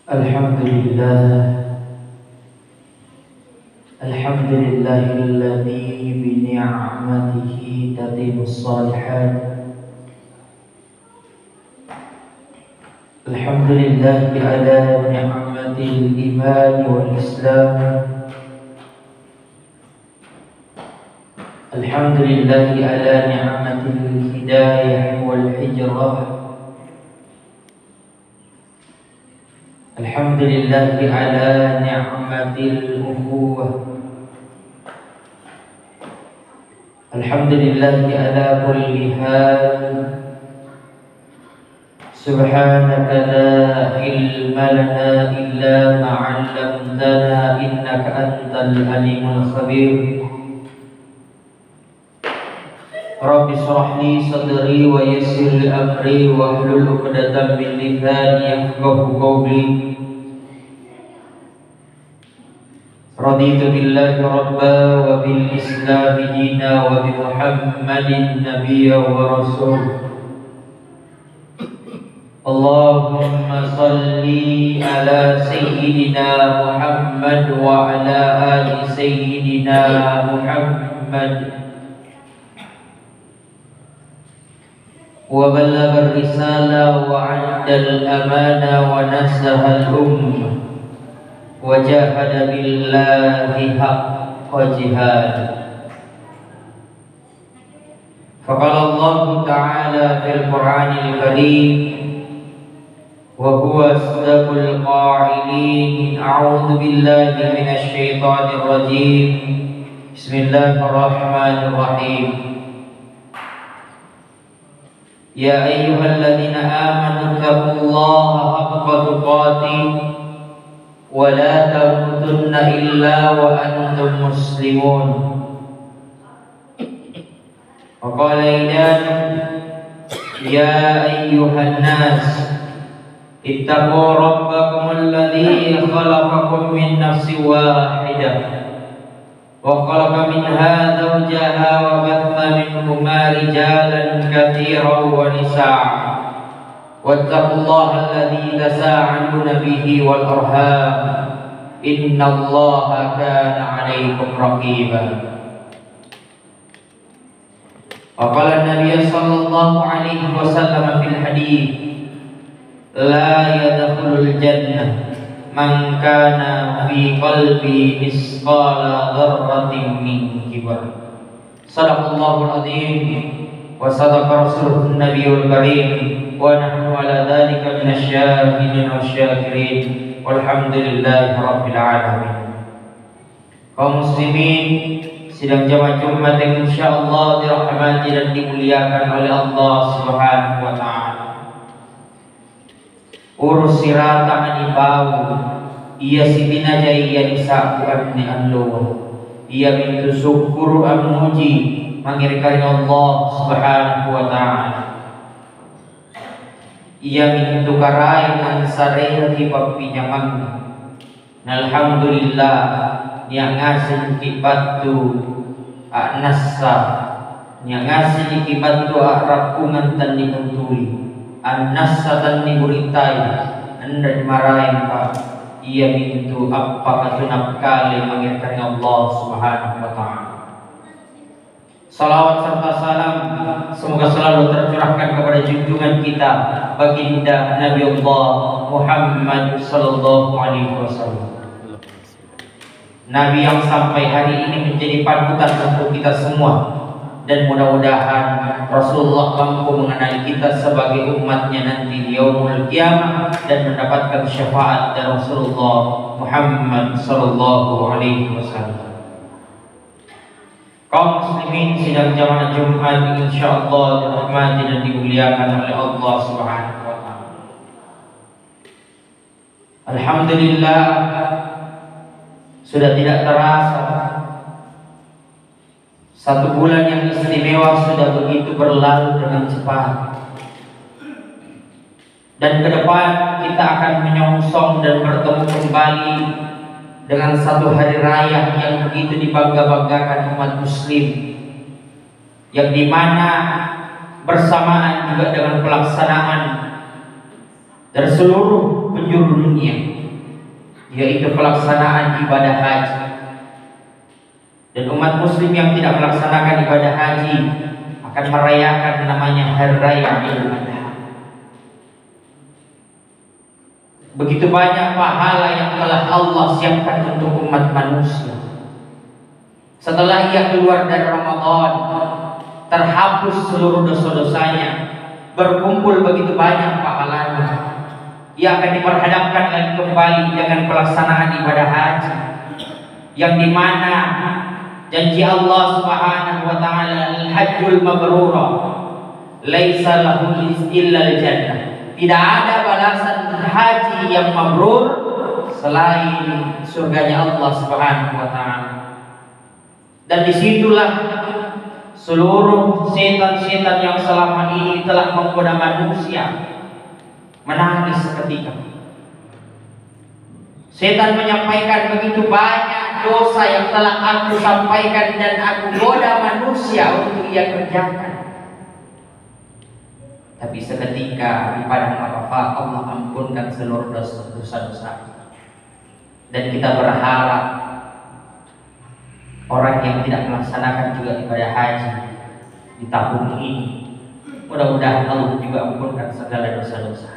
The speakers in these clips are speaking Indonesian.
Alhamdulillah, alhamdulillahilladzi bi ni'matihi tatimmus shalihat. Alhamdulillahi ala ni'matil iman wal islam. Alhamdulillahi ala ni'matil hidayah wal hijrah. Alhamdulillahi ala ni'matil ukhuwah. Alhamdulillahi ala kulli hal. Subhanaka la ilma lana illa ma 'allamtana innaka antal alimul khabir. Rabbi shrah li sadri wa yassir li amri wahlul 'uqdatam min lisani yafqahu qawli. Raditu billahi rabba wa bil islami dina wa bi Muhammadin nabiyya wa rasul. Allahumma salli ala sayyidina Muhammad wa ala ali sayyidina Muhammad. وبلغ الرسالة وعد الأمانة ونصح الأمة وجاهد بالله حق جهاده. فقال الله تعالى في القرآن الكريم وهو أصدق القائلين: أعوذ بالله من الشيطان الرجيم. بسم الله الرحمن الرحيم. يا أيها الذين آمنوا اتقوا الله حق تقاته ولا تموتن إلا وأنتم مسلمون. وقال أيضا: يا أيها الناس اتقوا ربكم الذي خلقكم من نفس واحدة وخلق منها زوجها وبث منهما رجالا كثيرا ونساء واتقوا الله الذي تساءلون به والأرحام إن الله كان عليكم رقيبا. وقال النبي صلى الله عليه وسلم في الحديث: لا يدخل الجنة man kana fi qalbi misqala dzarratin min kibar. Shadaqallahul azim wa sadaqa rasulun nabiyul karim wa nahnu ala dzalika minasy syahidin wasyakirin walhamdulillahi rabbil alamin. Kaum muslimin sidang jamaah Jumat yang insyaallah dirahmati dan dimuliakan oleh Allah Subhanahu wa taala. Urus sirata manibau ia sibina jaya disaku abni alluwa ia bintu syukur amuji mangirkari Allah Subhanahu wa ta'ala ia bintu karai ansareh di papinya mangga. Alhamdulillah yang ngasih kibatu nassa yang ngasih kibatu rakungan tan dikuntuli an-nassa tan diburitai anda dimarahin pak ia bintu apa katunap kali mengirkani Allah Subhanahu wa ta'ala. Salawat serta salam semoga selalu tercurahkan kepada junjungan kita baginda Nabi Allah Muhammad sallallahu alaihi wasallam, Nabi yang sampai hari ini menjadi panutan untuk kita semua. Dan mudah-mudahan Rasulullah mampu mengenali kita sebagai umatnya nanti di yaumul qiyamah dan mendapatkan syafaat dari Rasulullah Muhammad sallallahu alaihi wasallam. Kaum muslimin sidang jamaah Jumat insyaallah dirahmati dan dimuliakan oleh Allah Subhanahu wa taala. Alhamdulillah sudah tidak terasa satu bulan yang istimewa sudah begitu berlalu dengan cepat. Dan ke depan kita akan menyongsong dan bertemu kembali dengan satu hari raya yang begitu dibangga-banggakan umat muslim, yang dimana bersamaan juga dengan pelaksanaan dari seluruh penjuru dunia yaitu pelaksanaan ibadah haji. Dan umat muslim yang tidak melaksanakan ibadah haji akan merayakan namanya Hari Raya Idul Adha. Begitu banyak pahala yang telah Allah siapkan untuk umat manusia. Setelah ia keluar dari Ramadan, terhapus seluruh dosa-dosanya, berkumpul begitu banyak pahalanya. Ia akan diperhadapkan lagi kembali dengan pelaksanaan ibadah haji, yang dimana janji Allah Subhanahu wa taala, al-hajjul mabrur laisa lahu illa al-jannah. Tidak ada balasan haji yang mabrur selain surganya Allah Subhanahu wa taala. Dan disitulah seluruh setan-setan yang selama ini telah menggoda manusia menangis seketika. Setan menyampaikan begitu banyak dosa yang telah aku sampaikan dan aku goda manusia untuk ia kerjakan. Tapi seketika di padang Arafah Allah ampunkan seluruh dosa-dosa. Dan kita berharap orang yang tidak melaksanakan juga ibadah haji di tahun ini, mudah-mudahan Allah juga ampunkan segala dosa-dosa.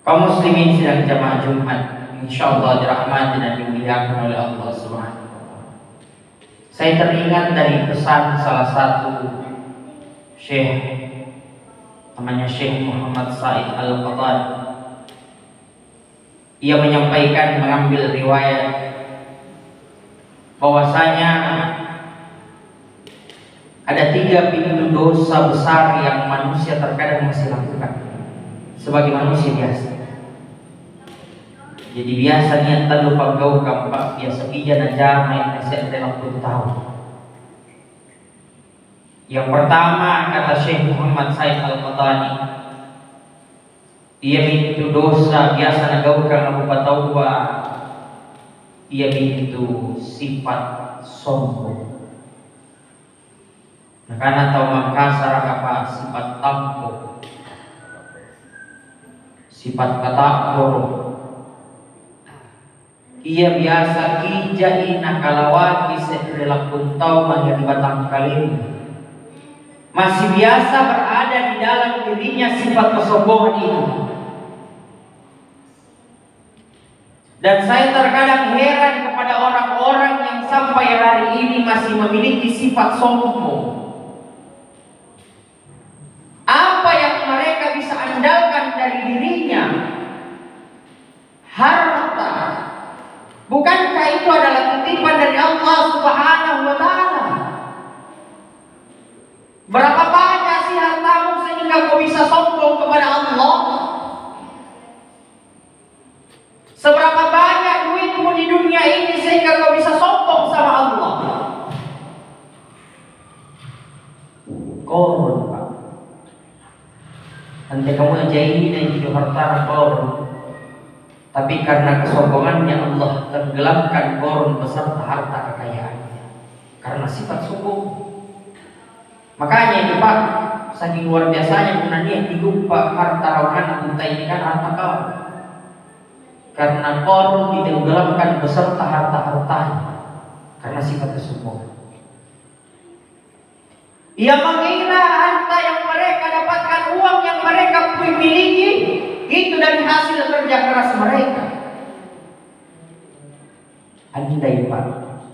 Kaum muslimin sidang jamaah Jumat, insyaallah dirahmati dan dimuliakan oleh Allah Subhanahu wa taala. Saya teringat dari pesan salah satu syekh, namanya Syekh Muhammad Said Al-Qatani. Ia menyampaikan, mengambil riwayat bahwasanya ada 3 pintu dosa besar yang manusia terkadang masih lakukan sebagai manusia biasa. Jadi biasanya tak lupa kau kampak biasa pija na jamai na saya pun tahu. Yang pertama, kata Syekh Muhammad Said Al-Qatani, ia itu dosa biasa nagaukang Abu Patauwa, ia itu sifat sombong. Karena tahu Makassar apa sifat tampuk, sifat katakor. Ia biasa kijaina kalawati sekelakun tau menjadi batang kalim. Masih biasa berada di dalam dirinya sifat kesombongan itu. Dan saya terkadang heran kepada orang-orang yang sampai hari ini masih memiliki sifat sombong. Apa yang mereka bisa andalkan dari dirinya? Harta. Bukankah itu adalah titipan dari Allah Subhanahu wa taala? Berapa banyak sih hartamu sehingga kau bisa sombong kepada Allah? Seberapa banyak duitmu di dunia ini sehingga kau bisa sombong sama Allah? Korun, Pak. Nanti kamu aja ini dan hidup harta korun. Tapi karena kesombongannya Allah tenggelamkan korun beserta harta kekayaannya karena sifat sombong. Makanya itu Pak, saking luar biasanya pun dia dilupa harta rawanan unta ini kan harta kau. Karena korun ditenggelamkan beserta harta-hartanya karena sifat kesombongan. Ia mengira harta yang mereka dapatkan, uang yang mereka miliki itu dari hasil kerja keras mereka. Andai Pak,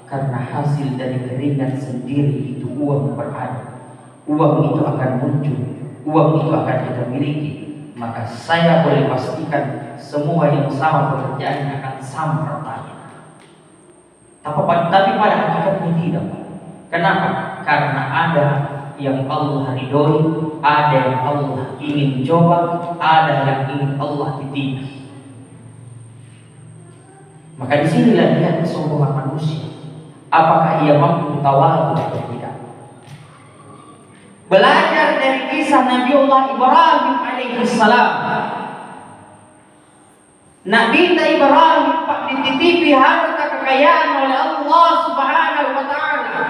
karena hasil dari keringat sendiri itu uang berada, uang itu akan muncul, uang itu akan kita miliki, maka saya boleh pastikan semua yang sama pekerjaannya akan sama hartanya. Tapi pada hakikatnya tidak, Pak. Kenapa? Karena ada yang Allah ridhoi, ada yang Allah ingin coba, ada yang ingin Allah ditinggal. Maka disinilah lihat kesombongan manusia. Apakah ia mampu tawadu atau tidak? Belajar dari kisah Nabiullah Ibrahim alaihissalam. Nabi Ibrahim dititipi harta kekayaan oleh Allah Subhanahu wa taala.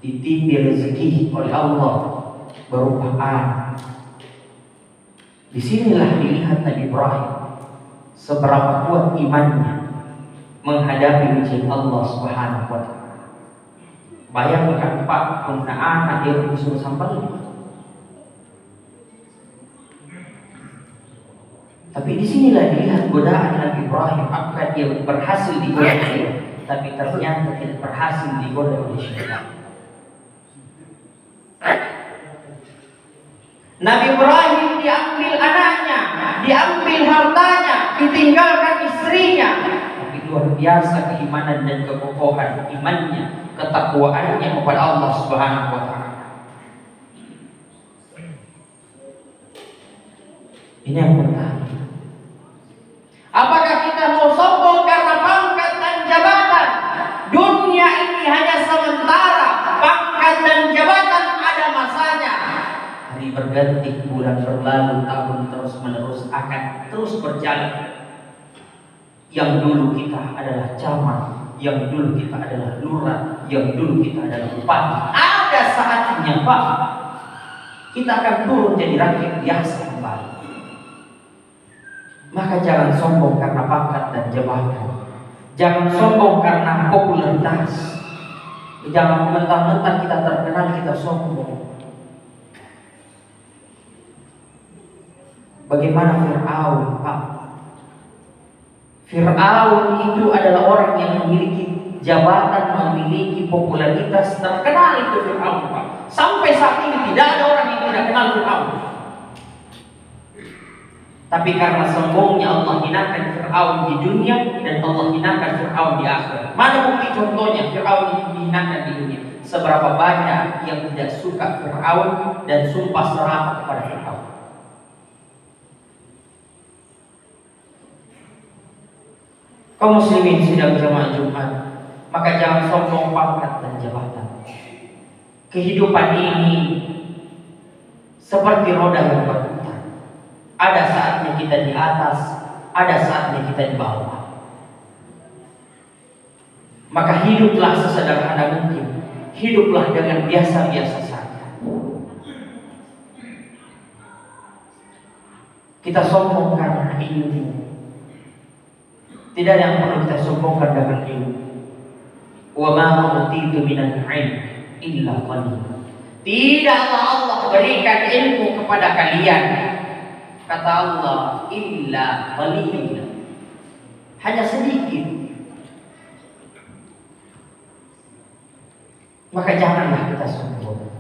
Ditipi rezeki oleh Allah berupa anak. Disinilah dilihat Nabi Ibrahim seberapa kuat imannya menghadapi ujian Allah Subhanahu wa Ta'ala. Bayangkan Pak, punya anak dia disuruh sambal. Tapi disinilah dilihat godaan Nabi Ibrahim. Apakah dia berhasil digoda dia? Tapi ternyata tidak berhasil digoda oleh syaitan. Nabi Ibrahim diambil anaknya, diambil hartanya, ditinggalkan istrinya. Tapi luar biasa keimanan dan kekokohan imannya, ketakwaannya kepada Allah Subhanahu wa Ta'ala. Ini yang pertama. Apakah kita mau sombong karena pangkat dan jabatan? Dunia ini hanya sementara. Pangkat dan jabatan ada masanya. Hari berganti, bulan berlalu, tahun terus menerus akan terus berjalan. Yang dulu kita adalah camat, yang dulu kita adalah lurah, yang dulu kita adalah bupati. Ada saatnya Pak, kita akan turun jadi rakyat biasa kembali. Maka jangan sombong karena pangkat dan jabatan. Jangan sombong karena popularitas. Jangan mentang-mentang kita terkenal kita sombong. Bagaimana Fir'aun, Pak? Fir'aun itu adalah orang yang memiliki jabatan, memiliki popularitas, terkenal itu Fir'aun, Pak. Sampai saat ini tidak ada orang yang tidak kenal Fir'aun. Tapi karena sombongnya Allah hinakan Fir'aun di dunia dan Allah hinakan Fir'aun di akhirat. Mana bukti contohnya Fir'aun dihinakan di dunia? Seberapa banyak yang tidak suka Fir'aun dan sumpah serapah kepada Fir'aun. Kaum muslimin sidang jamaah Jumat, maka jangan sombong pangkat dan jabatan. Kehidupan ini seperti roda yang berputar. Ada saatnya kita di atas, ada saatnya kita di bawah. Maka hiduplah sesederhana mungkin. Hiduplah dengan biasa-biasa saja. Kita sombong karena ilmu. Tidak ada yang perlu kita sombongkan dengan ilmu. Wa ma utitu minal ilm illa qalil. Tidaklah Allah berikan ilmu kepada kalian, kata Allah, illa qalil, hanya sedikit. Maka janganlah kita sombong.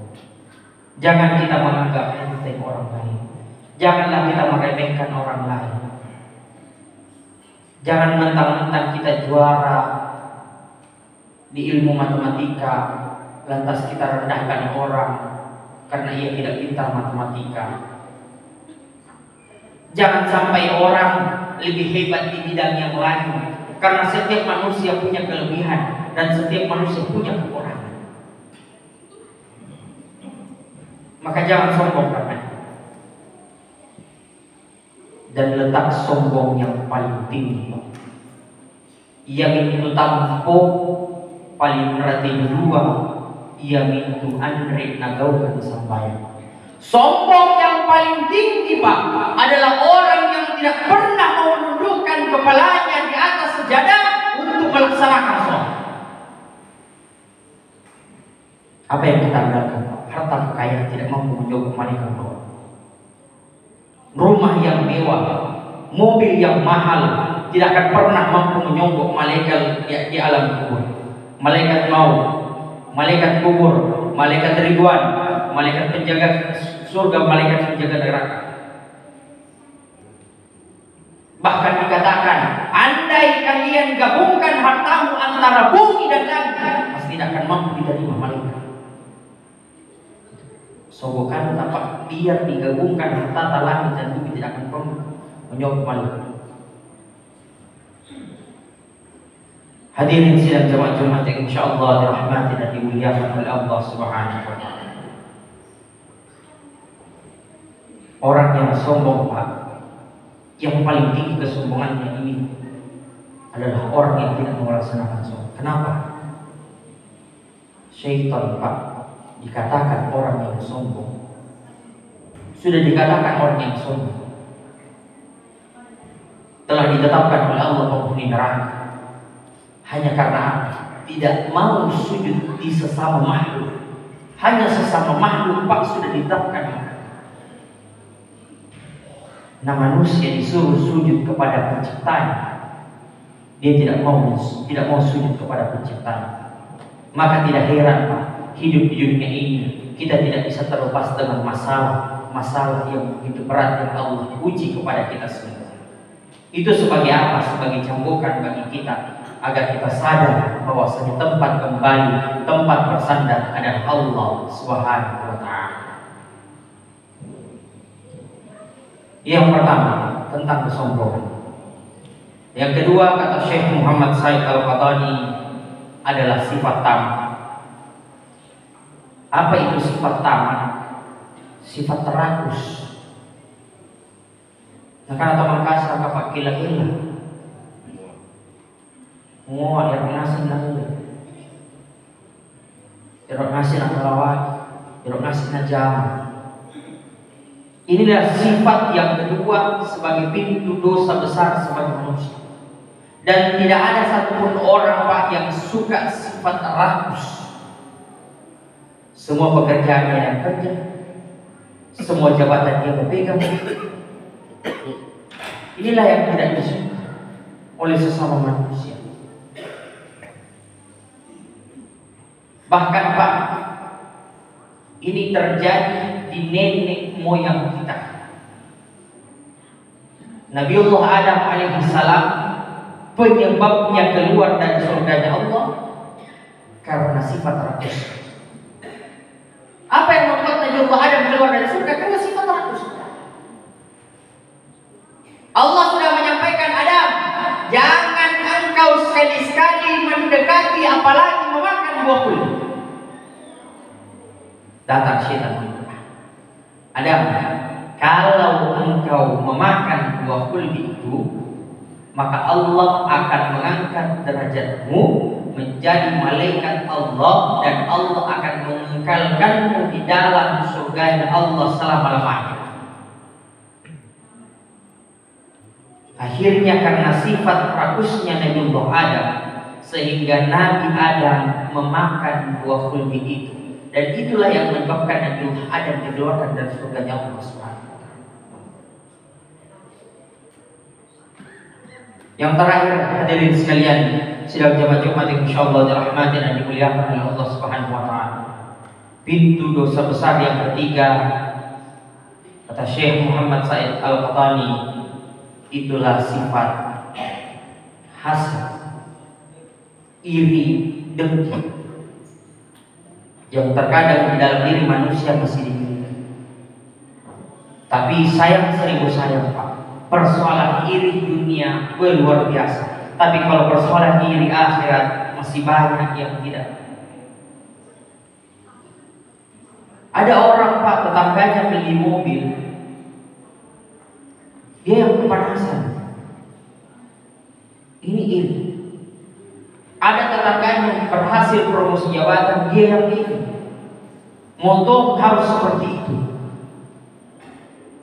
Jangan kita menganggap enteng orang lain. Janganlah kita meremehkan orang lain. Jangan mentang-mentang kita juara di ilmu matematika, lantas kita rendahkan orang karena ia tidak pintar matematika. Jangan sampai orang lebih hebat di bidang yang lain, karena setiap manusia punya kelebihan dan setiap manusia punya kekurangan. Maka jangan sombong karena itu. Dan letak sombong yang paling tinggi, yang itu tampuk paling merati dua, yang itu andre nagaukan sampai. Sombong yang paling tinggi Pak adalah orang yang tidak pernah mau menundukkan kepalanya di atas sejadah untuk melaksanakan sholat. Apa yang kita andalkan? Harta kekayaan tidak mampu menjauh malaikat Allah. Rumah yang mewah, mobil yang mahal tidak akan pernah mampu menyogok malaikat di alam kubur. Malaikat maut, malaikat kubur, malaikat ridwan, malaikat penjaga surga, malaikat penjaga neraka. Bahkan dikatakan, andai kalian gabungkan hartamu antara bumi dan langit, pasti tidak akan mampu diterima malaikat. Sogokan tapak biar digabungkan harta langit dan bumi tidak akan pernah menyogok malaikat. Hadirin sidang jamaah Jumat yang insyaallah dirahmati dan dimuliakan oleh Allah Subhanahu wa Ta'ala. Orang yang sombong Pak, yang paling tinggi kesombongannya ini adalah orang yang tidak melaksanakan sholat. Kenapa? Syaitan Pak dikatakan orang yang sombong. Sudah dikatakan orang yang sombong. telah ditetapkan oleh Allah penghuni neraka. Hanya karena tidak mau sujud di sesama makhluk. Hanya sesama makhluk Pak sudah ditetapkan. Nah, manusia disuruh sujud kepada penciptanya. Dia tidak mau sujud kepada penciptanya. Maka tidak heran Pak, hidup di dunia ini kita tidak bisa terlepas dengan masalah yang begitu berat yang Allah uji kepada kita semua. Itu sebagai apa? Sebagai cambukan bagi kita agar kita sadar bahwasanya tempat kembali, tempat bersandar adalah Allah Subhanahu wa taala. Yang pertama tentang kesombongan. Yang kedua kata Syekh Muhammad Said Al-Qahtani adalah sifat tamak. Apa itu sifat tamak? Sifat terakus. Nah, karena teman kasar apa gila-gila. Mau yang ngasih lalu, yang ngasih nakalawat, yang ngasih najam. Inilah sifat yang kedua sebagai pintu dosa besar sebagai manusia. Dan tidak ada satupun orang Pak yang suka sifat rakus. Semua pekerjaan yang kerja, semua jabatan dia berpegang. Inilah yang tidak disuka oleh sesama manusia. Bahkan Pak, ini terjadi di nenek moyang kita. Nabiullah Adam alaihissalam penyebabnya keluar dari surganya Allah karena sifat rakus. Apa yang membuat Nabiullah Adam keluar dari surga? Karena sifat rakus. Allah sudah menyampaikan, Adam, jangan engkau sekali-sekali mendekati apalagi memakan buah kuldi. Datang syaitan. Adam, kalau engkau memakan buah kuldi itu, maka Allah akan mengangkat derajatmu menjadi malaikat Allah, dan Allah akan mengekalkanmu di dalam surga Allah selama-lamanya. Akhirnya karena sifat rakusnya Nabiullah Adam, sehingga Nabi Adam memakan buah kuldi itu, dan itulah yang menyebabkan Nabiullah Adam dikeluarkan dari surganya Allah SWT. Yang terakhir, hadirin sekalian, sidang jamaah Jumat yang insyaallah dirahmati dan dimuliakan oleh Allah Subhanahu wa taala. Pintu dosa besar yang ketiga, kata Syekh Muhammad Said Al-Qahtani, itulah sifat hasad, iri, dengki, yang terkadang di dalam diri manusia masih dimiliki. Tapi sayang seribu sayang Pak, persoalan iri dunia luar biasa. Tapi kalau persoalan iri akhirat masih banyak yang tidak. Ada orang Pak, tetangganya beli mobil, dia yang kepanasan. Ini iri. Ada tetangganya berhasil promosi jabatan, dia yang iri. Moto harus seperti itu.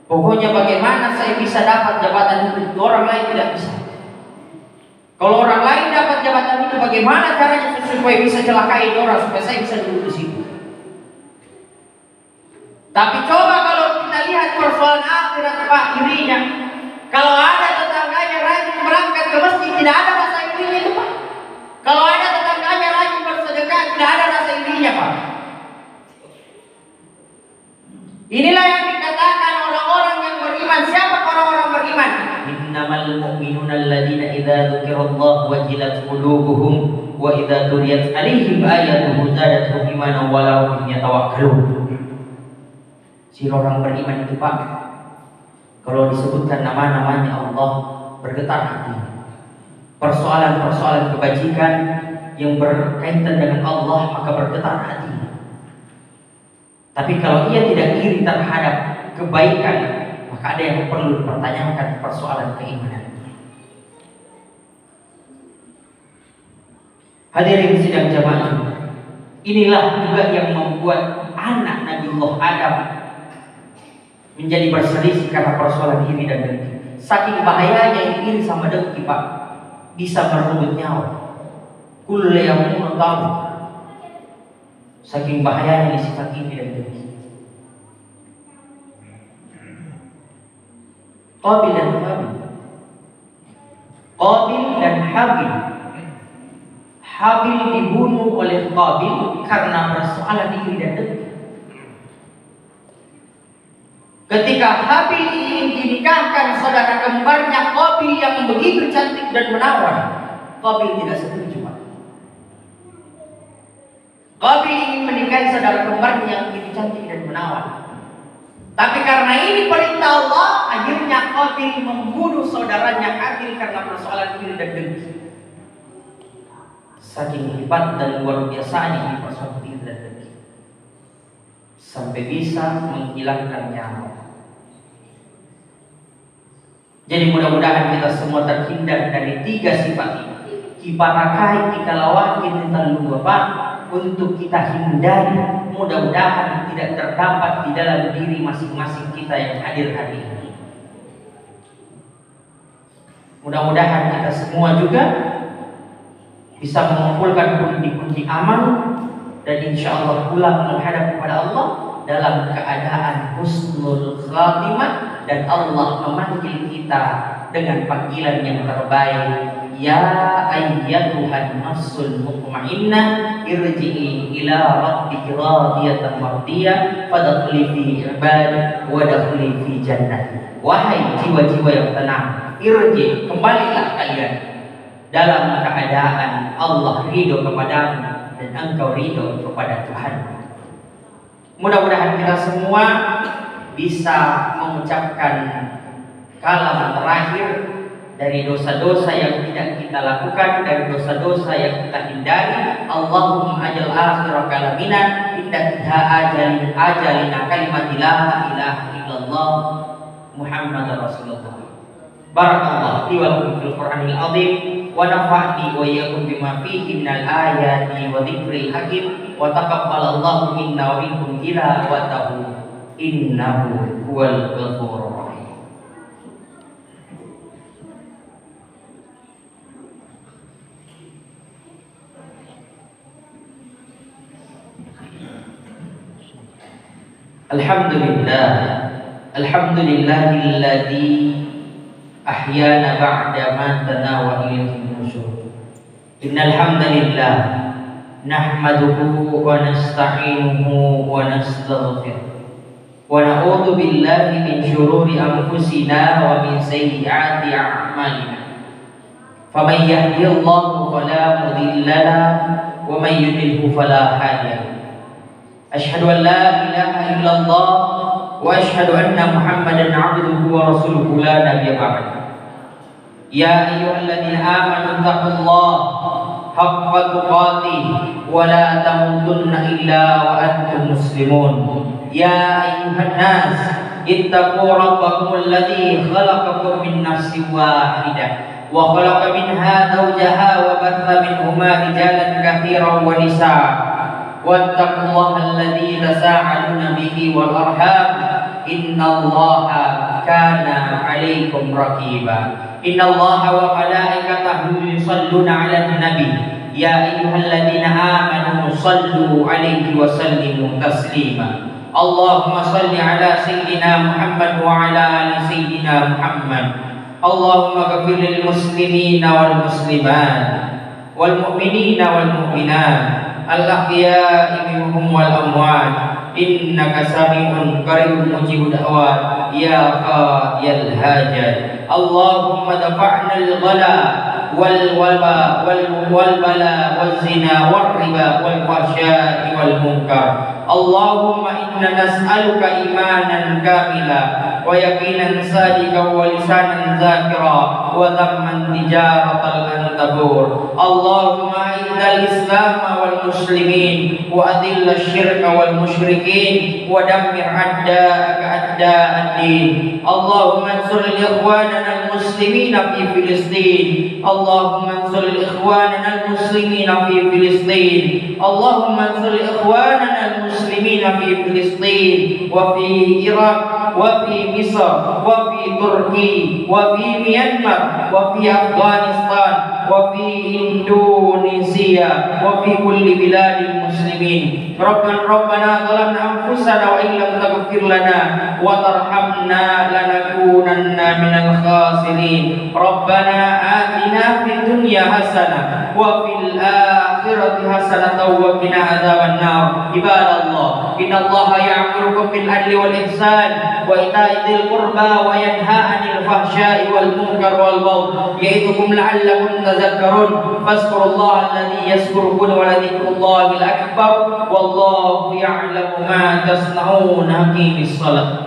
Pokoknya bagaimana saya bisa dapat jabatan itu, orang lain tidak bisa. Kalau orang lain dapat jabatan itu, bagaimana caranya supaya bisa celakai orang, supaya saya bisa duduk di situ. Tapi coba kalau kita lihat persoalan akhirat Pak, irinya. Kalau ada tetangganya rajin berangkat ke masjid, tidak ada rasa irinya itu Pak. Kalau ada tetangganya rajin bersedekah, tidak ada rasa irinya Pak. Inilah yang dikatakan orang-orang yang beriman. Siapa orang-orang beriman? Innamal mu'minuna alladziina idza dzukirallahu wajilat qulubuhum wa idza tuliyat 'alaihim ayatuhu zadatuhum imanan wa lahum yatawakkalun. Si orang beriman itu Pak, kalau disebutkan nama-namanya Allah, bergetar hati. Persoalan-persoalan kebajikan yang berkaitan dengan Allah, maka bergetar hati. Tapi kalau ia tidak iri terhadap kebaikan, maka ada yang perlu dipertanyakan, persoalan keimanan. Hadirin sidang jamaah, inilah juga yang membuat anak Nabiullah Adam menjadi berselisih karena persoalan iri dan dengki. Saking bahayanya yang iri sama dengki Pak, bisa merenggut nyawa. Kullu yamun tahu. Saking bahayanya di sifat iri dan dengki. Qabil dan Habil. Qabil dan Habil. Habil dibunuh oleh Qabil karena persoalan iri dan dengki. Ketika Habil ingin dinikahkan saudara kembarnya Qabil yang begitu cantik dan menawan, Qabil tidak setuju. Qabil ingin menikahi saudara kembarnya yang begitu cantik dan menawan. Tapi karena ini perintah Allah, akhirnya Qabil membunuh saudaranya Habil karena persoalan iri dan dengki. Saking hebat dan luar biasanya persoalan iri dan dengki, sampai bisa menghilangkan nyawa. Jadi mudah-mudahan kita semua terhindar dari 3 sifat ini. Kiparakai, kikalawakin, terlalu Bapak, untuk kita hindari. Mudah-mudahan tidak terdapat di dalam diri masing-masing kita yang hadir hari ini. Mudah-mudahan kita semua juga bisa mengumpulkan pundi-pundi amal dan insya Allah pulang menghadap kepada Allah dalam keadaan husnul khatimah, dan Allah memanggil kita dengan panggilan yang terbaik. Ya ayyatuhan nafsul mutmainnah irji'i ila rabbiki radiyatan mardiyah fadkhuli fi ibadi wa dakhuli fi jannah. Wahai jiwa-jiwa yang tenang, irji, kembalilah kalian dalam keadaan Allah ridho kepadamu dan engkau ridho kepada Tuhan. Mudah-mudahan kita semua bisa mengucapkan kalam terakhir dari dosa-dosa yang tidak kita lakukan, dari dosa-dosa yang kita hindari. Allahumma ajal akhir kalamina inda ajalina kalimat la ilaha illallah Muhammadar Rasulullah. Barakallahu li wa lakum fil Qur'anil azim wa nafa'ni wa iyyakum bima fihi minal ayati wa dzikril hakim wa taqabbalallahu minna wa minkum tilawatahu innahu huwal ghafurur rahim. Alhamdulillahilladzi ahyana ba'da ma tana wa ilayhi nusyur. Innal hamdalillah nahmaduhu wa nasta'inuhu wa nastaghfiruh wa na'udzu billahi min shururi anfusina wa min sayyiati a'malina. Faman yahdihillahu fala mudilla lahu wa man yudlilhu fala hadiya lahu. Asyhadu an la ilaha illallah wa asyhadu anna Muhammadan 'abduhu wa rasuluhu la nabiyya ba'dahu. Ya ayyuhalladzina amanu taqullaha haqqa tuqatih wa la tamutunna illa wa antum muslimun. Ya ayyuhan nas ittaqu rabbakum alladzi khalaqakum min nafsin wahidah wa khalaqa minha zawjaha wa batha minhuma rijalan katsiran wa nisaa. Wattaqullaha alladzi tasaaluna bihi wal arham innallaha kana 'alaikum raqiba. Innallaha wa malaikatahu yusalluna 'alan nabi ya ayyuhalladzina amanu sallu 'alaihi wa sallimu taslima. Allahumma salli 'ala sayyidina Muhammad wa 'ala ali sayyidina Muhammad. Allahumma ghfir lil muslimina wal muslimat wal mu'minina wal mu'minat al-ahya'i minhum wal amwat innaka sami'un qaribun mujibud da'wat ya qadiyal hajat. Allahumma dafa'na al-ghala wal waba wal bala wal zina wal riba wal fahsya'i wal munkar. Allahumma inna nas'aluka imanan kamila wa yaqinan sadiqan wa lisanan zakira wa dhamman tijaratal antabur. Allahumma izzal islam wal muslimin wa adilla syirka wal musyrikin wa dammir a'da'aka a'da'ad-din. Allahumma ansur ikhwanana al-muslimin fi Filistin. Allahumma ansur ikhwanana al-muslimin fi Filistin. Allahumma ansur ikhwanana al-muslimin fi Filistin wa fi Iraq wa fi Misr, wa fi Turki, wa fi Myanmar, wa fi Afghanistan, wa fi Indonesia, wa fi kulli biladil muslimin. Rabbana zalamna anfusana wa illam taghfir lana wa tarhamna lanakunanna minal khasirin. Rabbana atina fid dunya hasanah wa fil akhirati hasanatan wa qina adzabannar. Ibadallah, innallaha ya'murukum bil adli wal ihsan wa ita'i dzil qurba wa yanha 'anil fahsya'i wal munkar wal baghi ya'idukum la'allakum tadhakkarun. Fazkurullaha alladzi yazkurukum wa ladhikrullahil akbar wallahu ya'lamu ma tasna'un. Haqiqis salat.